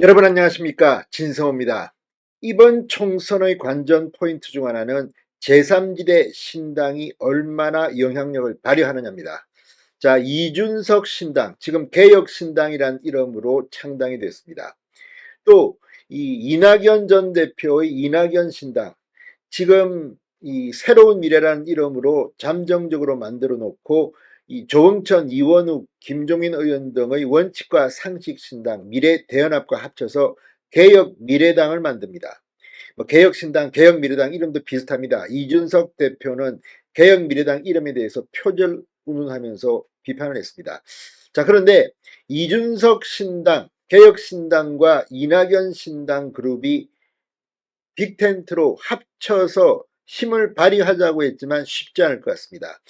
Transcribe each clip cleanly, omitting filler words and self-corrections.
여러분 안녕하십니까, 진성호입니다. 이번 총선의 관전 포인트 중 하나는 제3지대 신당이 얼마나 영향력을 발휘하느냐입니다. 자, 이준석 신당, 지금 개혁신당이란 이름으로 창당이 됐습니다. 또 이 이낙연 전 대표의 이낙연 신당, 지금 이 새로운 미래라는 이름으로 잠정적으로 만들어 놓고 이 조응천, 이원욱, 김종인 의원 등의 원칙과 상식 신당 미래대연합과 합쳐서 개혁 미래당을 만듭니다. 개혁 신당, 개혁 미래당 이름도 비슷합니다. 이준석 대표는 개혁 미래당 이름에 대해서 표절 운운하면서 비판을 했습니다. 자, 그런데 이준석 신당, 개혁 신당과 이낙연 신당 그룹이 빅텐트로 합쳐서 힘을 발휘하자고 했지만 쉽지 않을 것 같습니다.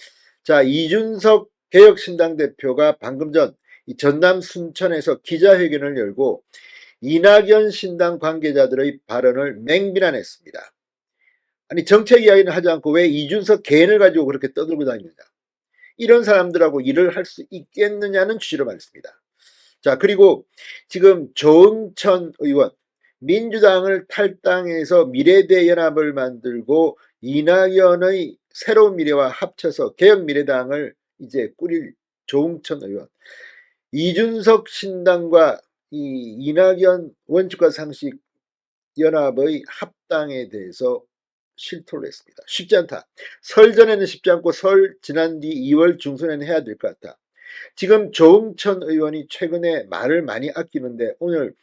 자, 이준석 개혁신당 대표가 방금 전 전남 순천에서 기자회견을 열고 이낙연 신당 관계자들의 발언을 맹비난했습니다. 아니, 정책 이야기는 하지 않고 왜 이준석 개인을 가지고 그렇게 떠들고 다니느냐, 이런 사람들하고 일을 할 수 있겠느냐는 취지로 말했습니다. 자, 그리고 지금 조응천 의원, 민주당을 탈당해서 미래대연합을 만들고 이낙연의 새로운 미래와 합쳐서 개혁미래당을 이제 꾸릴 조응천 의원, 이준석 신당과 이 이낙연 원칙과 상식 연합의 합당에 대해서 실토를 했습니다. 쉽지 않다. 설 전에는 쉽지 않고 설 지난 뒤 2월 중순에는 해야 될 것 같다. 지금 조응천 의원이 최근에 말을 많이 아끼는데 오늘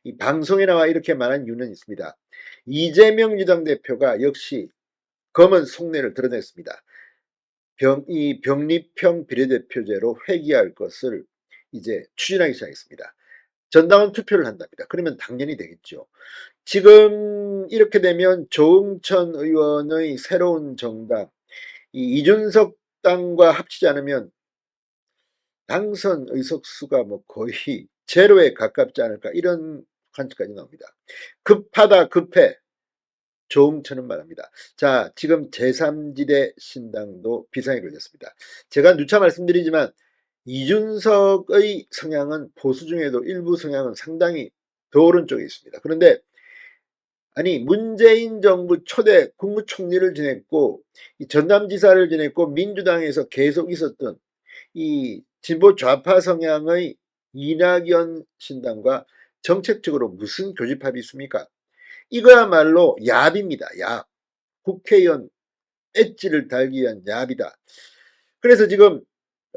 이 방송에 나와 이렇게 말한 이유는 있습니다. 이재명 유당 대표가 역시 검은 속내를 드러냈습니다. 이 병립형 비례대표제로 회귀할 것을 이제 추진하기 시작했습니다. 전당원 투표를 한답니다. 그러면 당연히 되겠죠. 지금 이렇게 되면 조응천 의원의 새로운 정당, 이 이준석 당과 합치지 않으면 당선 의석수가 뭐 거의 제로에 가깝지 않을까, 이런 관측까지 나옵니다. 급하다 급해, 조응천은 말합니다. 자, 지금 제3지대 신당도 비상에 걸렸습니다. 제가 누차 말씀드리지만 이준석의 성향은 보수 중에도 일부 성향은 상당히 더 오른쪽에 있습니다. 그런데 아니, 문재인 정부 초대 국무총리를 지냈고 이 전남지사를 지냈고 민주당에서 계속 있었던 이 진보 좌파 성향의 이낙연 신당과 정책적으로 무슨 교집합이 있습니까? 이거야말로 야비입니다. 야, 국회의원 엣지를 달기 위한 야비다. 그래서 지금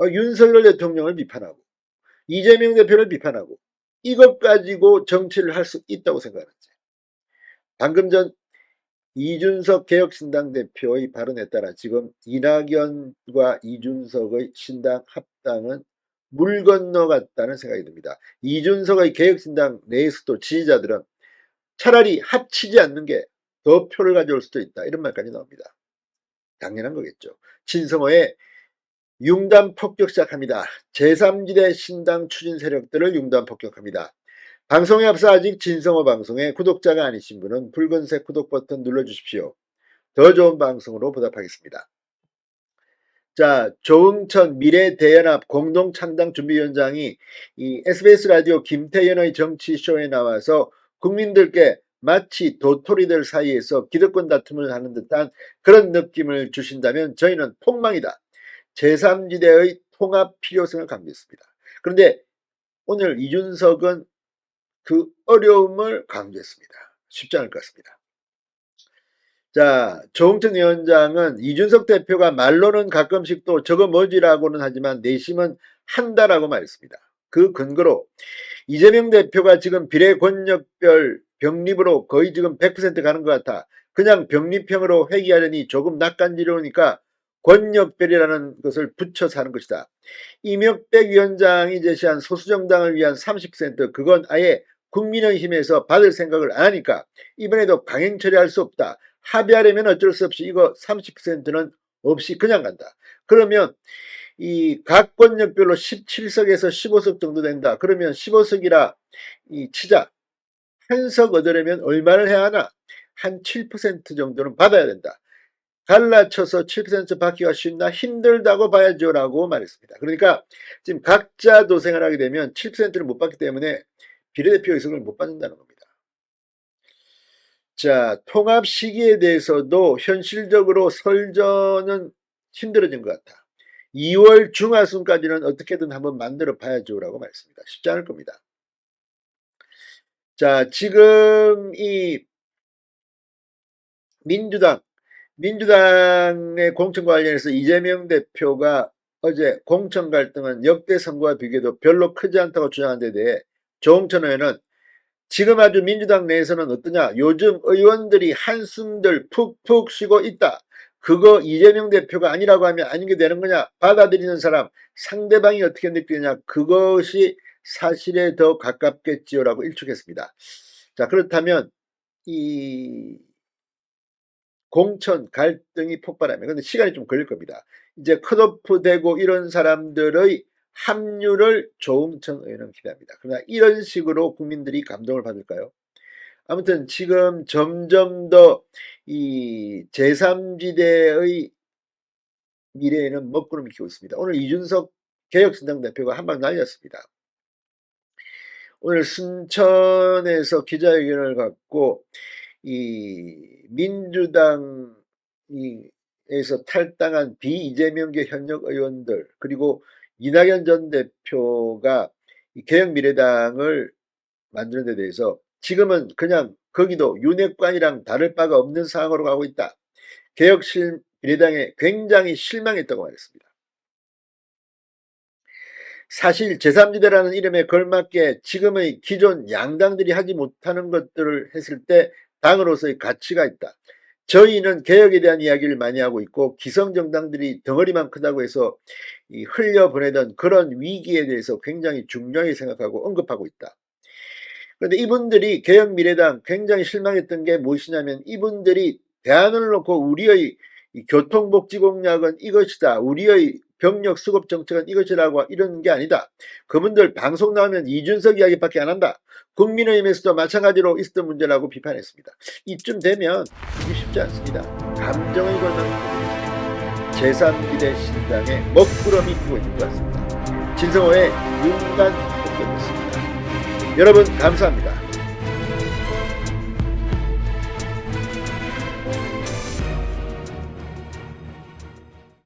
윤석열 대통령을 비판하고 이재명 대표를 비판하고 이것 가지고 정치를 할 수 있다고 생각하는지, 방금 전 이준석 개혁신당 대표의 발언에 따라 지금 이낙연과 이준석의 신당 합당은 물 건너갔다는 생각이 듭니다. 이준석의 개혁신당 내에서도 지지자들은 차라리 합치지 않는 게 더 표를 가져올 수도 있다, 이런 말까지 나옵니다. 당연한 거겠죠. 진성호의 융단 폭격 시작합니다. 제3지대 신당 추진 세력들을 융단 폭격합니다. 방송에 앞서 아직 진성호 방송에 구독자가 아니신 분은 붉은색 구독 버튼 눌러주십시오. 더 좋은 방송으로 보답하겠습니다. 자, 조응천 미래대연합 공동창당준비위원장이 이 SBS 라디오 김태현의 정치쇼에 나와서 국민들께 마치 도토리들 사이에서 기득권 다툼을 하는 듯한 그런 느낌을 주신다면 저희는 폭망이다, 제3지대의 통합 필요성을 강조했습니다. 그런데 오늘 이준석은 그 어려움을 강조했습니다. 쉽지 않을 것 같습니다. 자, 조응천 위원장은 이준석 대표가 말로는 가끔씩 또 저거 뭐지라고는 하지만 내심은 한다라고 말했습니다. 그 근거로 이재명 대표가 지금 비례 권역별 병립으로 거의 지금 100% 가는 것 같아. 그냥 병립형으로 회귀하려니 조금 낯간지러우니까 권역별이라는 것을 붙여서 하는 것이다. 이명백 위원장이 제시한 소수정당을 위한 30%, 그건 아예 국민의힘에서 받을 생각을 안 하니까 이번에도 강행 처리할 수 없다. 합의하려면 어쩔 수 없이 이거 30%는 없이 그냥 간다. 그러면 이 각 권역별로 17석에서 15석 정도 된다. 그러면 15석이라 이 치자. 한 석 얻으려면 얼마를 해야 하나? 한 7% 정도는 받아야 된다. 갈라쳐서 7% 받기가 쉽나? 힘들다고 봐야죠라고 말했습니다. 그러니까 지금 각자 도생을 하게 되면 7%를 못 받기 때문에 비례대표 의석을 못 받는다는 겁니다. 자, 통합 시기에 대해서도 현실적으로 설전은 힘들어진 것 같다. 2월 중하순까지는 어떻게든 한번 만들어 봐야죠라고 말했습니다. 쉽지 않을 겁니다. 자, 지금 이 민주당의 공천 관련해서 이재명 대표가 어제 공천 갈등은 역대 선거와 비교해도 별로 크지 않다고 주장한 데 대해 조홍천 의원은 지금 아주 민주당 내에서는 어떠냐, 요즘 의원들이 한숨들 푹푹 쉬고 있다. 그거 이재명 대표가 아니라고 하면 아닌 게 되는 거냐, 받아들이는 사람 상대방이 어떻게 느끼느냐, 그것이 사실에 더 가깝겠지요 라고 일축했습니다. 자, 그렇다면 이 공천 갈등이 폭발하면, 근데 시간이 좀 걸릴 겁니다. 이제 컷오프 되고 이런 사람들의 합류를 조홍천 의원은 기대합니다. 그러나 이런 식으로 국민들이 감동을 받을까요? 아무튼 지금 점점 더 이 제3지대의 미래에는 먹구름이 키고 있습니다. 오늘 이준석 개혁신당 대표가 한 방 날렸습니다. 오늘 순천에서 기자회견을 갖고 이 민주당에서 탈당한 비이재명계 현역 의원들, 그리고 이낙연 전 대표가 개혁미래당을 만드는 데 대해서 지금은 그냥 거기도 윤핵관이랑 다를 바가 없는 상황으로 가고 있다. 개혁미래당에 굉장히 실망했다고 말했습니다. 사실 제3지대라는 이름에 걸맞게 지금의 기존 양당들이 하지 못하는 것들을 했을 때 당으로서의 가치가 있다. 저희는 개혁에 대한 이야기를 많이 하고 있고 기성정당들이 덩어리만 크다고 해서 흘려보내던 그런 위기에 대해서 굉장히 중요하게 생각하고 언급하고 있다. 그런데 이분들이 개혁미래당 굉장히 실망했던 게 무엇이냐면, 이분들이 대안을 놓고 우리의 교통복지 공약은 이것이다, 우리의 병력 수급 정책은 이것이라고 이런 게 아니다. 그분들 방송 나오면 이준석 이야기밖에 안 한다. 국민의힘에서도 마찬가지로 있었던 문제라고 비판했습니다. 이쯤 되면 이게 쉽지 않습니다. 감정의 권한을 제3지대 신당에 먹구름이 끼고 있는 것 같습니다. 진성호의 윤간 폭격이었습니다. 여러분 감사합니다.